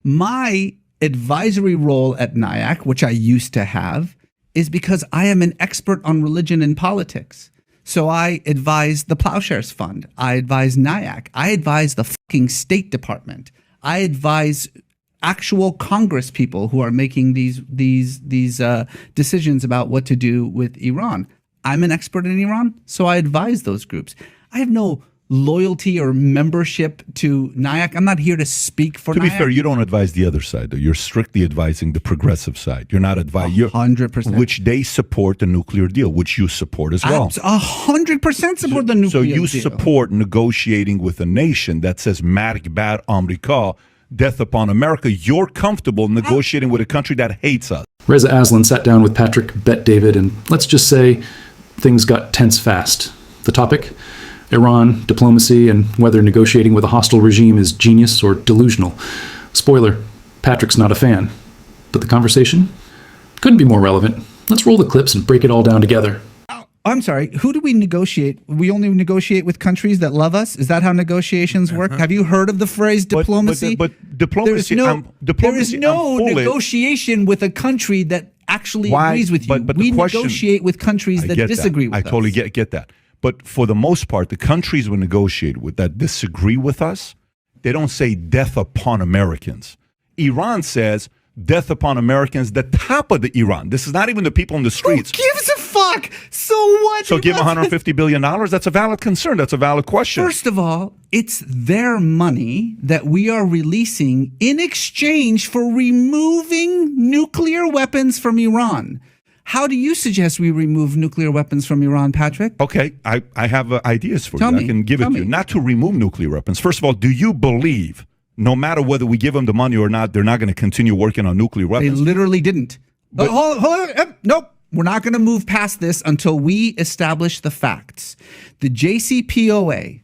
My advisory role at NIAC, which I used to have, is because I am an expert on religion and politics. So I advise the Plowshares Fund. I advise NIAC. I advise the fucking State Department. I advise actual Congress people who are making these decisions about what to do with Iran. I'm an expert in Iran, so I advise those groups. I have no loyalty or membership to NIAC. I'm not here to speak for NIAC. To be fair, you don't advise the other side, though. You're strictly advising the progressive side. You're not advising 100%, which they support the nuclear deal, which you support as well. 100% support the nuclear deal. So you support negotiating with a nation that says "Marg bar America," death upon America. You're comfortable negotiating with a country that hates us. Reza Aslan sat down with Patrick Bet-David, and let's just say things got tense fast. The topic? Iran, diplomacy, and whether negotiating with a hostile regime is genius or delusional. Spoiler, Patrick's not a fan. But the conversation couldn't be more relevant. Let's roll the clips and break it all down together. I'm sorry, who do we negotiate? We only negotiate with countries that love us? Is that how negotiations work? Have you heard of the phrase diplomacy? But diplomacy, there is no negotiation with a country that actually agrees with you. We negotiate with countries that disagree with us. I totally get that. But for the most part, the countries we negotiate with that disagree with us, they don't say death upon Americans. Iran says death upon Americans, the top of the Iran. This is not even the people in the streets. Who gives a fuck? So what? So give $150 billion? That's a valid concern. That's a valid question. First of all, it's their money that we are releasing in exchange for removing nuclear weapons from Iran. How do you suggest we remove nuclear weapons from Iran, Patrick? Okay, I have ideas for you. I can give it to you. Not to remove nuclear weapons. First of all, do you believe, no matter whether we give them the money or not, they're not going to continue working on nuclear weapons? They literally didn't. Hold on. Nope. We're not going to move past this until we establish the facts. The JCPOA,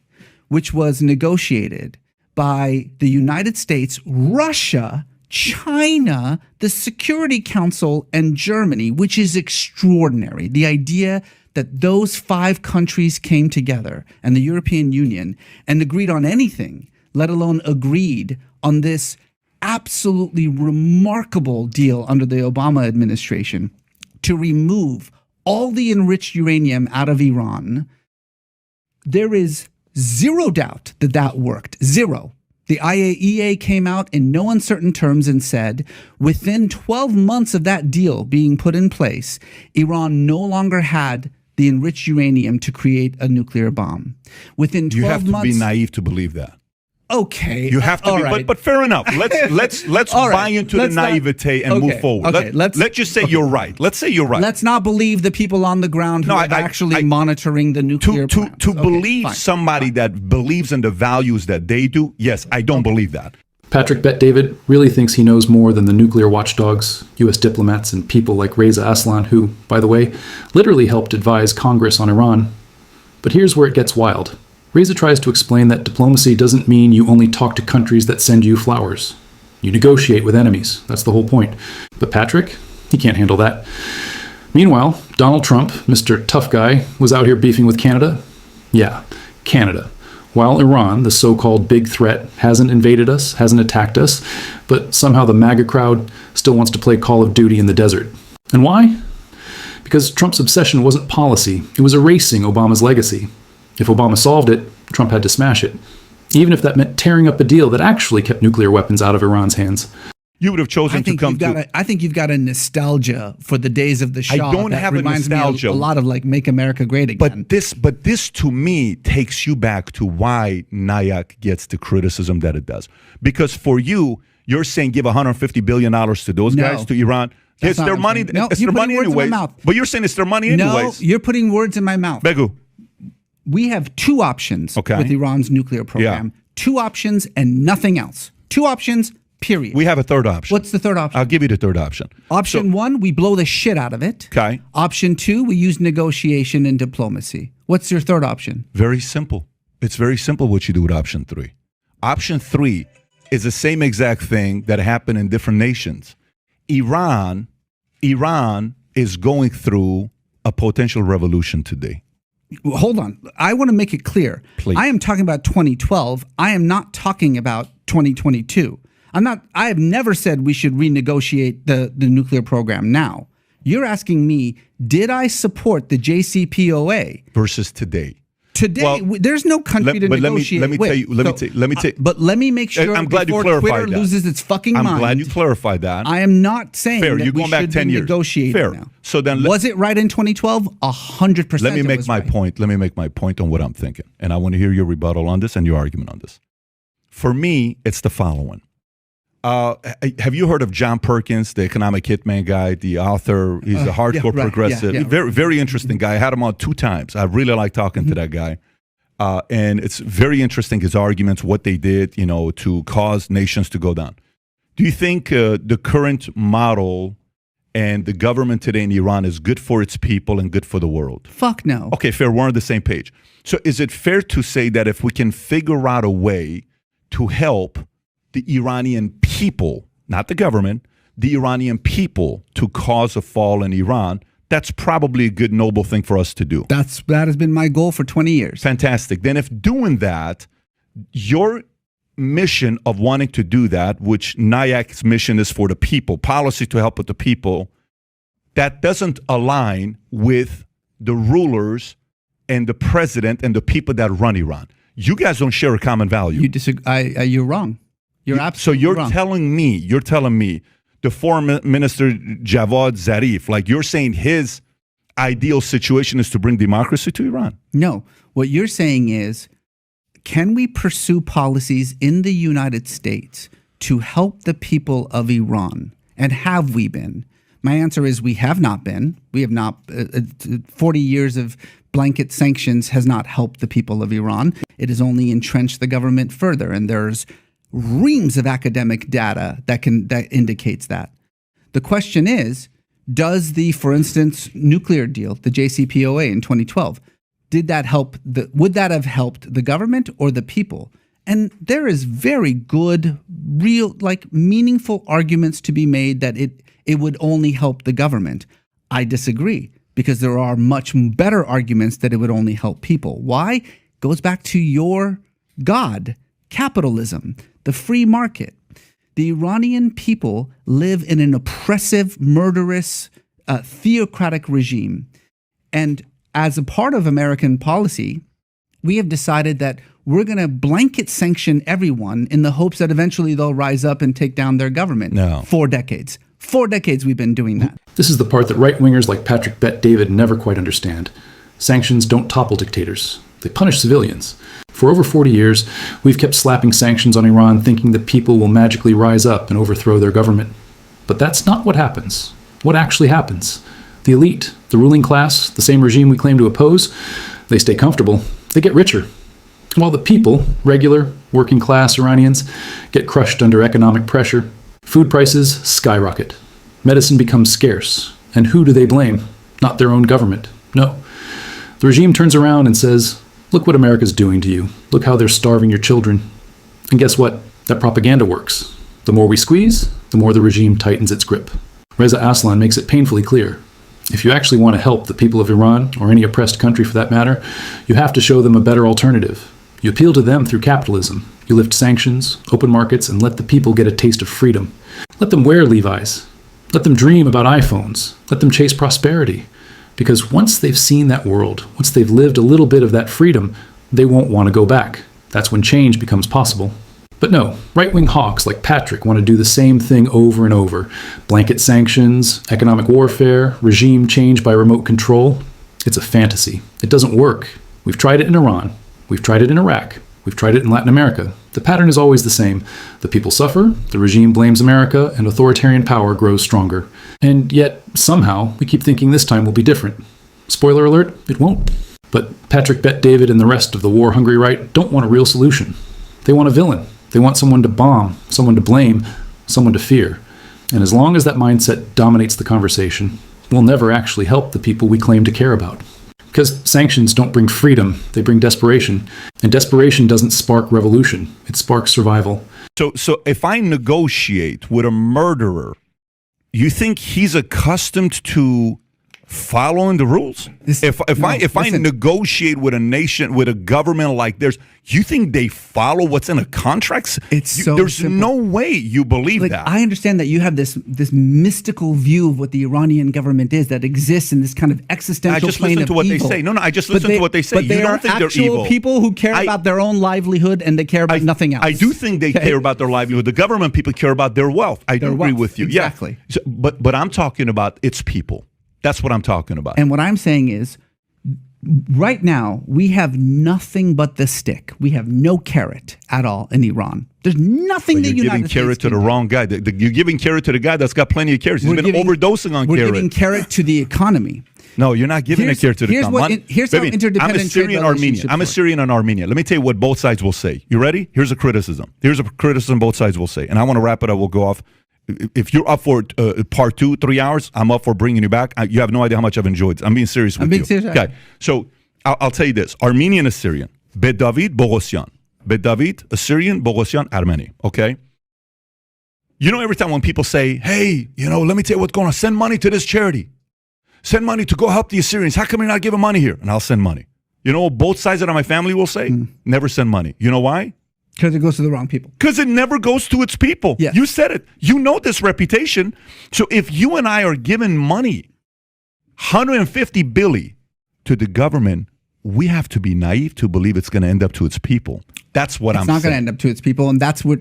which was negotiated by the United States, Russia, China, the Security Council, and Germany, which is extraordinary. The idea that those 5 countries came together and the European Union and agreed on anything, let alone agreed on this absolutely remarkable deal under the Obama administration to remove all the enriched uranium out of Iran, there is zero doubt that that worked. Zero. The IAEA came out in no uncertain terms and said, within 12 months of that deal being put in place, Iran no longer had the enriched uranium to create a nuclear bomb. Within 12 months... You have to be naive to believe that. Okay. You have to be, right. but fair enough. Let's buy into the naivete and move forward. Okay, let's just say you're right. Let's say you're right. Let's not believe the people on the ground who are actually monitoring the nuclear plants. To believe somebody that believes in the values that they do, yes, I don't believe that. Patrick Bet-David really thinks he knows more than the nuclear watchdogs, U.S. diplomats, and people like Reza Aslan, who, by the way, literally helped advise Congress on Iran. But here's where it gets wild. Reza tries to explain that diplomacy doesn't mean you only talk to countries that send you flowers. You negotiate with enemies. That's the whole point. But Patrick, he can't handle that. Meanwhile, Donald Trump, Mr. Tough Guy, was out here beefing with Canada. Yeah, Canada. While Iran, the so-called big threat, hasn't invaded us, hasn't attacked us, but somehow the MAGA crowd still wants to play Call of Duty in the desert. And why? Because Trump's obsession wasn't policy. It was erasing Obama's legacy. If Obama solved it, Trump had to smash it, even if that meant tearing up a deal that actually kept nuclear weapons out of Iran's hands. You would have chosen to come to... I think you've got a nostalgia for the days of the Shah. I don't have a nostalgia. Me a lot of like Make America Great Again. But this to me takes you back to why NIAC gets the criticism that it does. Because for you, you're saying give $150 billion to those guys, to Iran. It's their money. It's their money anyways. But you're saying it's their money anyways. No, you're putting words in my mouth. Begu. We have 2 options with Iran's nuclear program. 2 options and nothing else. 2 options, period. We have a third option. What's the third option? I'll give you the third option. Option 1, we blow the shit out of it. Okay. Option 2, we use negotiation and diplomacy. What's your third option? Very simple. It's very simple what you do with option 3. Option 3 is the same exact thing that happened in different nations. Iran is going through a potential revolution today. Hold on. I want to make it clear. Please. I am talking about 2012. I am not talking about 2022. I have never said we should renegotiate the nuclear program now. You're asking me, did I support the JCPOA versus today? Today, there's no country to negotiate. Let me tell you. But let me make sure I'm glad you before clarified Twitter that. loses its fucking mind. I'm glad you clarified that. I am not saying Fair. that You're we going back should 10 be years. negotiating Fair. now. So then, was it right in 2012? 100%. Let me make my point. Let me make my point on what I'm thinking, and I want to hear your rebuttal on this and your argument on this. For me, it's the following. Have you heard of John Perkins, the economic hitman guy, the author? He's a hardcore progressive. Very, very interesting guy. I had him on 2 times. I really like talking to that guy. And it's very interesting, his arguments, what they did, to cause nations to go down. Do you think the current model and the government today in Iran is good for its people and good for the world? Fuck no. Okay, fair. We're on the same page. So is it fair to say that if we can figure out a way to help the Iranian people, not the government, the Iranian people to cause a fall in Iran, that's probably a good, noble thing for us to do. That has been my goal for 20 years. Fantastic. Then if doing that, your mission of wanting to do that, which NIAC's mission is for the people, policy to help with the people, that doesn't align with the rulers and the president and the people that run Iran. You guys don't share a common value. You disagree. You're wrong. You're absolutely wrong. So you're telling me the foreign minister Javad Zarif, like you're saying his ideal situation is to bring democracy to Iran? No. What you're saying is, can we pursue policies in the United States to help the people of Iran? And have we been? My answer is we have not been. We have not. 40 years of blanket sanctions has not helped the people of Iran. It has only entrenched the government further. And there's reams of academic data that indicates that. The question is, does for instance, nuclear deal, the JCPOA in 2012, would that have helped the government or the people? And there is very good, real, meaningful arguments to be made that it would only help the government. I disagree, because there are much better arguments that it would only help people. Why? Goes back to your God, capitalism, the free market. The Iranian people live in an oppressive, murderous, theocratic regime. And as a part of American policy, we have decided that we're going to blanket sanction everyone in the hopes that eventually they'll rise up and take down their government. No. 4 decades. 4 decades we've been doing that. This is the part that right-wingers like Patrick Bet-David never quite understand. Sanctions don't topple dictators. They punish civilians. For over 40 years, we've kept slapping sanctions on Iran thinking that people will magically rise up and overthrow their government. But that's not what happens. What actually happens? The elite, the ruling class, the same regime we claim to oppose, they stay comfortable. They get richer. While the people, regular, working class Iranians, get crushed under economic pressure. Food prices skyrocket. Medicine becomes scarce. And who do they blame? Not their own government. No. The regime turns around and says, look what America's doing to you. Look how they're starving your children. And guess what? That propaganda works. The more we squeeze, the more the regime tightens its grip. Reza Aslan makes it painfully clear. If you actually want to help the people of Iran, or any oppressed country for that matter, you have to show them a better alternative. You appeal to them through capitalism. You lift sanctions, open markets, and let the people get a taste of freedom. Let them wear Levi's. Let them dream about iPhones. Let them chase prosperity. Because once they've seen that world, once they've lived a little bit of that freedom, they won't want to go back. That's when change becomes possible. But no, right-wing hawks like Patrick want to do the same thing over and over. Blanket sanctions, economic warfare, regime change by remote control. It's a fantasy. It doesn't work. We've tried it in Iran. We've tried it in Iraq. We've tried it in Latin America. The pattern is always the same. The people suffer, the regime blames America, and authoritarian power grows stronger. And yet, somehow, we keep thinking this time will be different. Spoiler alert, it won't. But Patrick Bet-David and the rest of the war-hungry right don't want a real solution. They want a villain. They want someone to bomb, someone to blame, someone to fear. And as long as that mindset dominates the conversation, we'll never actually help the people we claim to care about. Because sanctions don't bring freedom, they bring desperation. And desperation doesn't spark revolution, it sparks survival. So if I negotiate with a murderer, you think he's accustomed to following the rules? If I negotiate with a nation, with a government like theirs, you think they follow what's in the contracts? There's simple. No way you believe that. I understand that you have this mystical view of what the Iranian government is that exists in this kind of existential plane of evil. I just listen to what they say. No, I just listen to what they say. But they you don't think they're evil. People who care about their own livelihood and they care about nothing else. I do think they care about their livelihood. The government people care about their wealth. I do agree with you. Exactly. Yeah. But I'm talking about its people. That's what I'm talking about. And what I'm saying is, right now, we have nothing but the stick. We have no carrot at all in Iran. There's nothing that you're giving carrot to the wrong guy. You're giving carrot to the guy that's got plenty of carrots. He's been overdosing on carrot. We're giving carrot to the economy. No, you're not giving a carrot to the economy. Here's how interdependent trade relationships work. I'm a Syrian and Armenian. Let me tell you what both sides will say. You ready? Here's a criticism. Both sides will say. And I want to wrap it up. We'll go off. If you're up for part 2, 3 hours, I'm up for bringing you back. You have no idea how much I've enjoyed it. I'm being serious with you. Serious. Okay, so I'll tell you this. Armenian, Assyrian. Bet David, Bogosian. Bet David, Assyrian, Bogosian, Armeni. Okay? You know, every time when people say, hey, let me tell you what's going on. Send money to this charity. Send money to go help the Assyrians. How come you're not giving money here? And I'll send money. You know what both sides of my family will say? Never send money. You know why? Because it goes to the wrong people. Because it never goes to its people. Yes. You said it. You know this reputation. So if you and I are giving money, 150 billion to the government, we have to be naive to believe it's going to end up to its people. That's what I'm saying. It's not going to end up to its people, and that's we're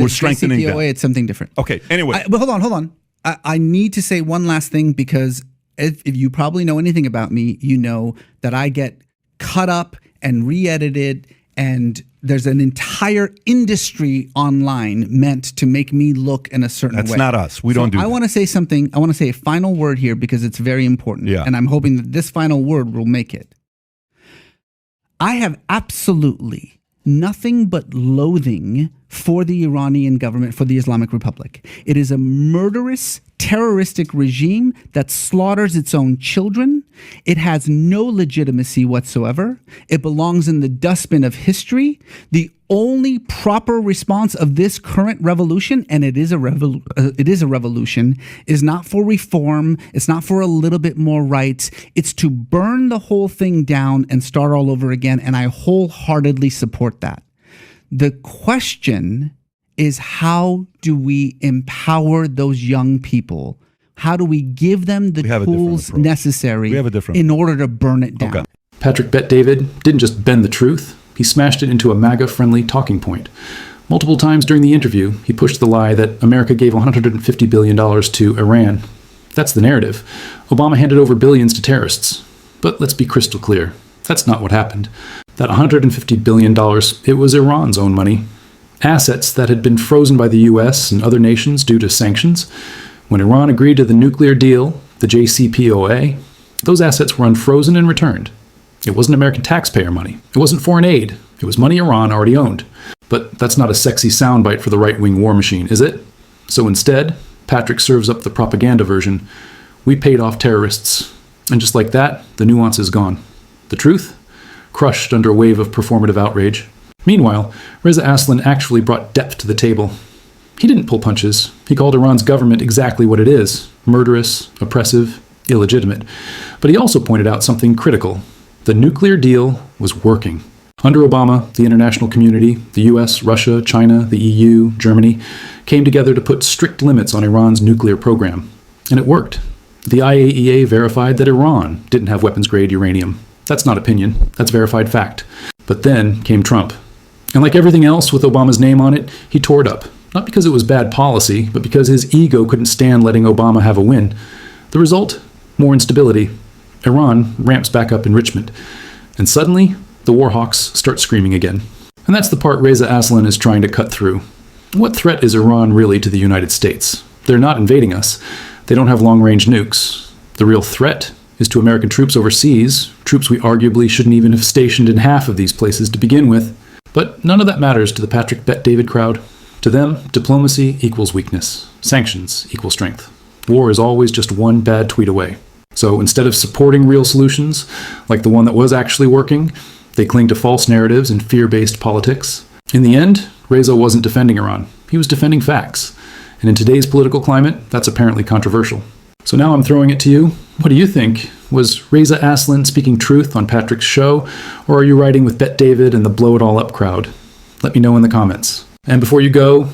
strengthening JCPOA, it's something different. Okay, anyway. But hold on. I need to say one last thing, because if you probably know anything about me, you know that I get cut up and re-edited, and there's an entire industry online meant to make me look in a certain way. That's not us. We don't do that. I want to say something. I want to say a final word here because it's very important. Yeah. And I'm hoping that this final word will make it. I have absolutely nothing but loathing for the Iranian government, for the Islamic Republic. It is a murderous, terroristic regime that slaughters its own children. It has no legitimacy whatsoever. It belongs in the dustbin of history. The only proper response of this current revolution, and it is a revolution, is not for reform. It's not for a little bit more rights. It's to burn the whole thing down and start all over again, and I wholeheartedly support that. The question is, how do we empower those young people? How do we give them the tools necessary in order to burn it down? Okay. Patrick Bet-David didn't just bend the truth, he smashed it into a MAGA-friendly talking point. Multiple times during the interview, he pushed the lie that America gave $150 billion to Iran. That's the narrative. Obama handed over billions to terrorists. But let's be crystal clear. That's not what happened. That $150 billion, it was Iran's own money. Assets that had been frozen by the U.S. and other nations due to sanctions. When Iran agreed to the nuclear deal, the JCPOA, those assets were unfrozen and returned. It wasn't American taxpayer money. It wasn't foreign aid. It was money Iran already owned. But that's not a sexy soundbite for the right-wing war machine, is it? So instead, Patrick serves up the propaganda version. We paid off terrorists. And just like that, the nuance is gone. The truth? Crushed under a wave of performative outrage. Meanwhile, Reza Aslan actually brought depth to the table. He didn't pull punches. He called Iran's government exactly what it is: murderous, oppressive, illegitimate. But he also pointed out something critical. The nuclear deal was working. Under Obama, the international community, the US, Russia, China, the EU, Germany, came together to put strict limits on Iran's nuclear program. And it worked. The IAEA verified that Iran didn't have weapons-grade uranium. That's not opinion. That's verified fact. But then came Trump. And like everything else with Obama's name on it, he tore it up. Not because it was bad policy, but because his ego couldn't stand letting Obama have a win. The result? More instability. Iran ramps back up enrichment. And suddenly, the war hawks start screaming again. And that's the part Reza Aslan is trying to cut through. What threat is Iran really to the United States? They're not invading us. They don't have long-range nukes. The real threat is to American troops overseas, troops we arguably shouldn't even have stationed in half of these places to begin with. But none of that matters to the Patrick Bet-David crowd. To them, diplomacy equals weakness. Sanctions equal strength. War is always just one bad tweet away. So instead of supporting real solutions, like the one that was actually working, they cling to false narratives and fear-based politics. In the end, Reza wasn't defending Iran. He was defending facts. And in today's political climate, that's apparently controversial. So now I'm throwing it to you. What do you think? Was Reza Aslan speaking truth on Patrick's show, or are you riding with Bet David and the blow it all up crowd? Let me know in the comments. And before you go,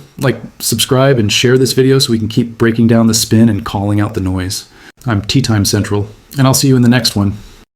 subscribe and share this video so we can keep breaking down the spin and calling out the noise. I'm Tea Time Central, and I'll see you in the next one.